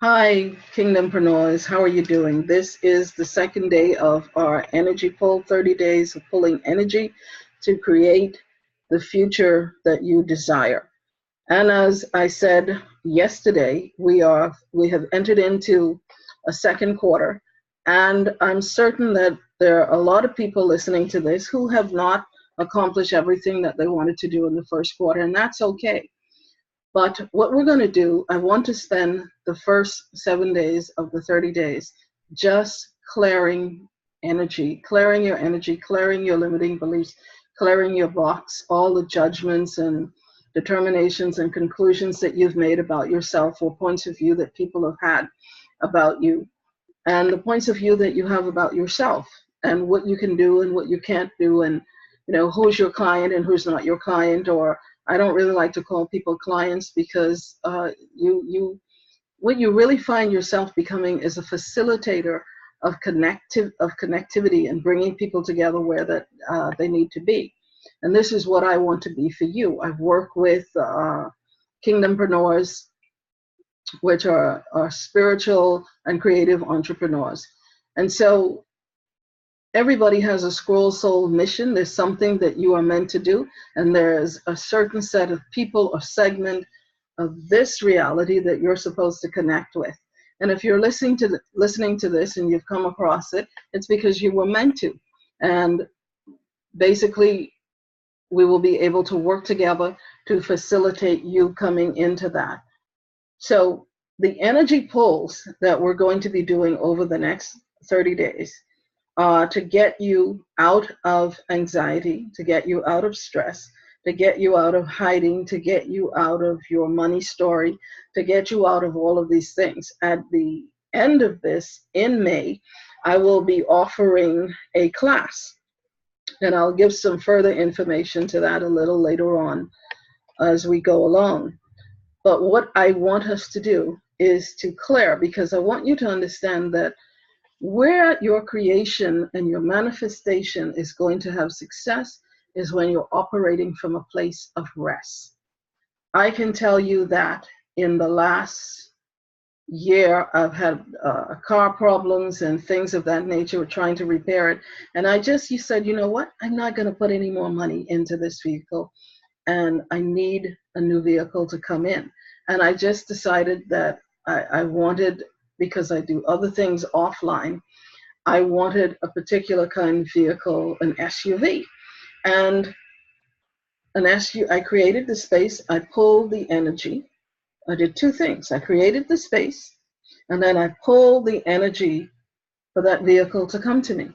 Hi, KingdomPreneurs. How are you doing? This is the second day of our energy pull, 30 days of pulling energy to create the future that you desire. And as I said yesterday, we have entered into a second quarter, and I'm certain that there are a lot of people listening to this who have not accomplished everything that they wanted to do in the first quarter, and that's okay. But what we're going to do, I want to spend the first 7 days of the 30 days just clearing your energy, clearing your limiting beliefs, clearing your box, all the judgments and determinations and conclusions that you've made about yourself or points of view that people have had about you, and the points of view that you have about yourself and what you can do and what you can't do, and who's your client and who's not your client. Or I don't really like to call people clients because you what you really find yourself becoming is a facilitator of connectivity and bringing people together where that they need to be. And this is what I want to be for you. I've worked with kingdompreneurs, which are spiritual and creative entrepreneurs. And so everybody has a scroll soul mission. There's something that you are meant to do, and there's a certain set of people or segment of this reality that you're supposed to connect with. And if you're listening to this and you've come across it, it's because you were meant to. And basically, we will be able to work together to facilitate you coming into that. So the energy pulls that we're going to be doing over the next 30 days to get you out of anxiety, to get you out of stress, to get you out of hiding, to get you out of your money story, to get you out of all of these things. At the end of this, in May, I will be offering a class, and I'll give some further information to that a little later on as we go along. But what I want us to do is to clear, because I want you to understand that where your creation and your manifestation is going to have success is when you're operating from a place of rest. I can tell you that in the last year, I've had car problems and things of that nature. We're trying to repair it. And you said, you know what? I'm not going to put any more money into this vehicle, and I need a new vehicle to come in. And I just decided that I wanted, because I do other things offline, I wanted a particular kind of vehicle, an SUV. And I created the space, I pulled the energy. I did two things. I created the space, and then I pulled the energy for that vehicle to come to me.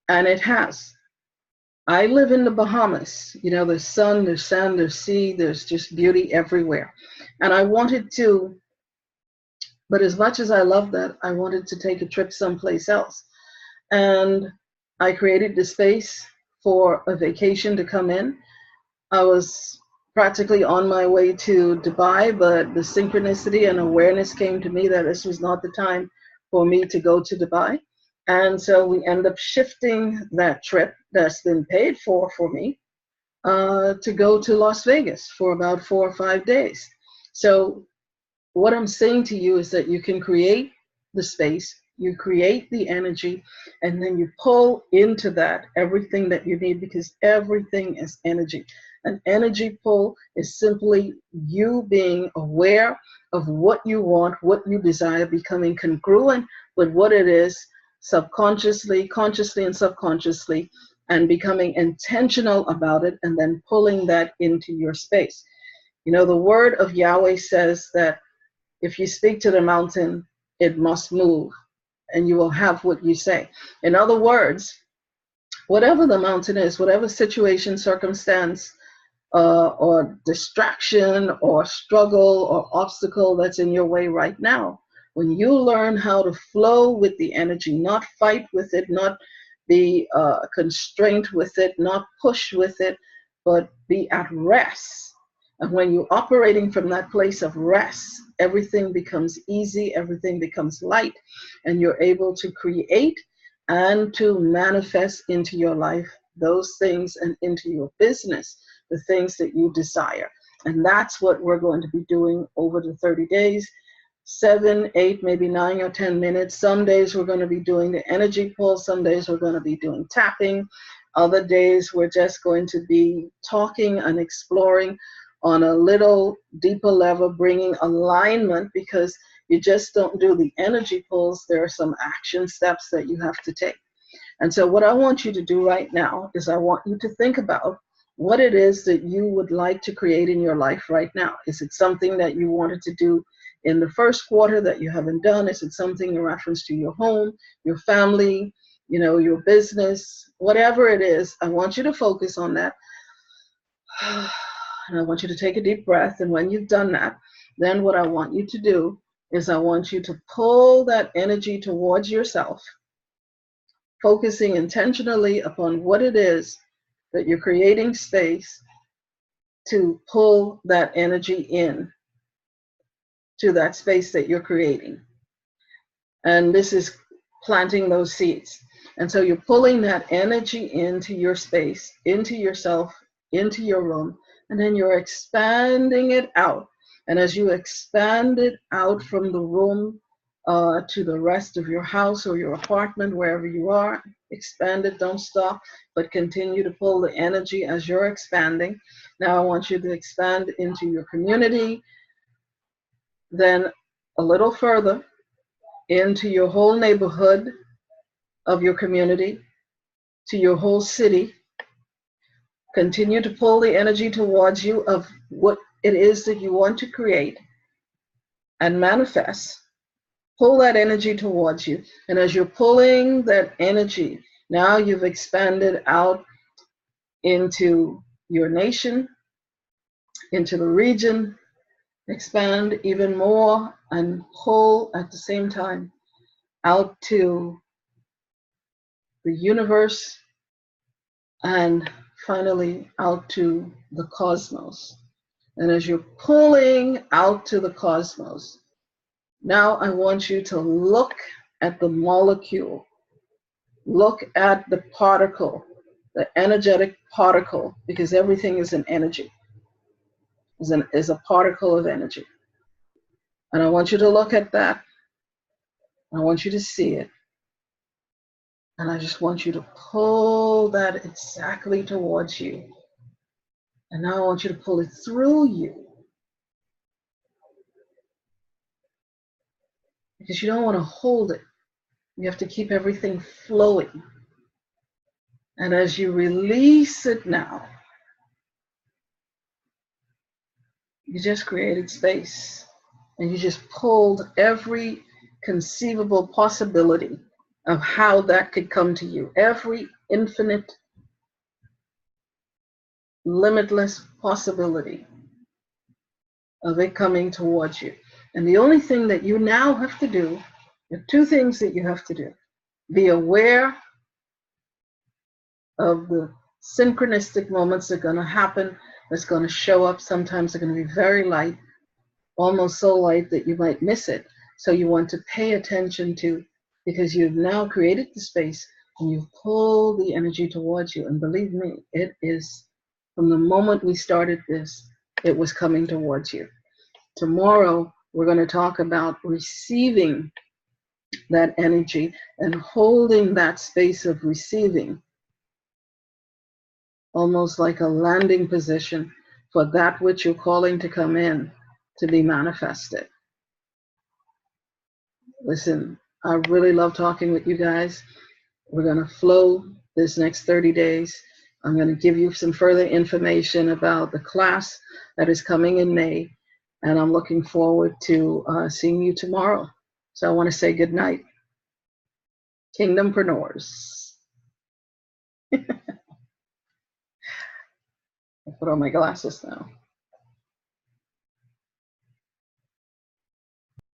And it has. I live in the Bahamas. There's sun, there's sand, there's sea, there's just beauty everywhere. And I wanted to, but as much as I love that, I wanted to take a trip someplace else. And I created the space for a vacation to come in. I was practically on my way to Dubai, but the synchronicity and awareness came to me that this was not the time for me to go to Dubai. And so we end up shifting that trip that's been paid for me to go to Las Vegas for about 4 or 5 days. So what I'm saying to you is that you can create the space, you create the energy, and then you pull into that everything that you need, because everything is energy. An energy pull is simply you being aware of what you want, what you desire, becoming congruent with what it is subconsciously, consciously, and subconsciously, and becoming intentional about it, and then pulling that into your space. The word of Yahweh says that if you speak to the mountain, it must move, and you will have what you say. In other words, whatever the mountain is, whatever situation, circumstance, or distraction, or struggle, or obstacle that's in your way right now, when you learn how to flow with the energy, not fight with it, not be constrained with it, not push with it, but be at rest. And when you're operating from that place of rest, everything becomes easy, everything becomes light, and you're able to create and to manifest into your life those things, and into your business the things that you desire. And that's what we're going to be doing over the 30 days. 7, 8, maybe 9 or 10 minutes. Some days we're going to be doing the energy pulse. Some days we're going to be doing tapping. Other days we're just going to be talking and exploring on a little deeper level, bringing alignment, because you just don't do the energy pulse. There are some action steps that you have to take. And so what I want you to do right now is I want you to think about what it is that you would like to create in your life right now. Is it something that you wanted to do in the first quarter that you haven't done? Is it something in reference to your home, your family, your business, whatever it is? I want you to focus on that. And I want you to take a deep breath. And when you've done that, then what I want you to do is I want you to pull that energy towards yourself, focusing intentionally upon what it is that you're creating space to pull that energy in to that space that you're creating. And this is planting those seeds. And so you're pulling that energy into your space, into yourself, into your room, and then you're expanding it out. And as you expand it out from the room to the rest of your house or your apartment, wherever you are, expand it, don't stop, but continue to pull the energy as you're expanding. Now I want you to expand into your community, then a little further into your whole neighborhood of your community, to your whole city. Continue to pull the energy towards you of what it is that you want to create and manifest. Pull that energy towards you. And as you're pulling that energy, now you've expanded out into your nation, into the region. Expand even more and pull at the same time out to the universe, and finally out to the cosmos. And as you're pulling out to the cosmos, now I want you to look at the molecule, look at the particle, the energetic particle, because everything is an energy, is a particle of energy. And I want you to look at that. I want you to see it. And I just want you to pull that exactly towards you. And now I want you to pull it through you. Because you don't want to hold it. You have to keep everything flowing. And as you release it now, you just created space. And you just pulled every conceivable possibility of how that could come to you. Every infinite, limitless possibility of it coming towards you. And the only thing that you now have to do, there are two things that you have to do. Be aware of the synchronistic moments that are going to happen, that's going to show up. Sometimes they're going to be very light, almost so light that you might miss it. So you want to pay attention to, because you've now created the space and you've pulled the energy towards you. And believe me, it is, from the moment we started this, it was coming towards you. Tomorrow, we're going to talk about receiving that energy and holding that space of receiving, almost like a landing position for that which you're calling to come in to be manifested. Listen, I really love talking with you guys. We're going to flow this next 30 days. I'm going to give you some further information about the class that is coming in May. And I'm looking forward to seeing you tomorrow. So I want to say good night. KingdomPreneurs. I put on my glasses now.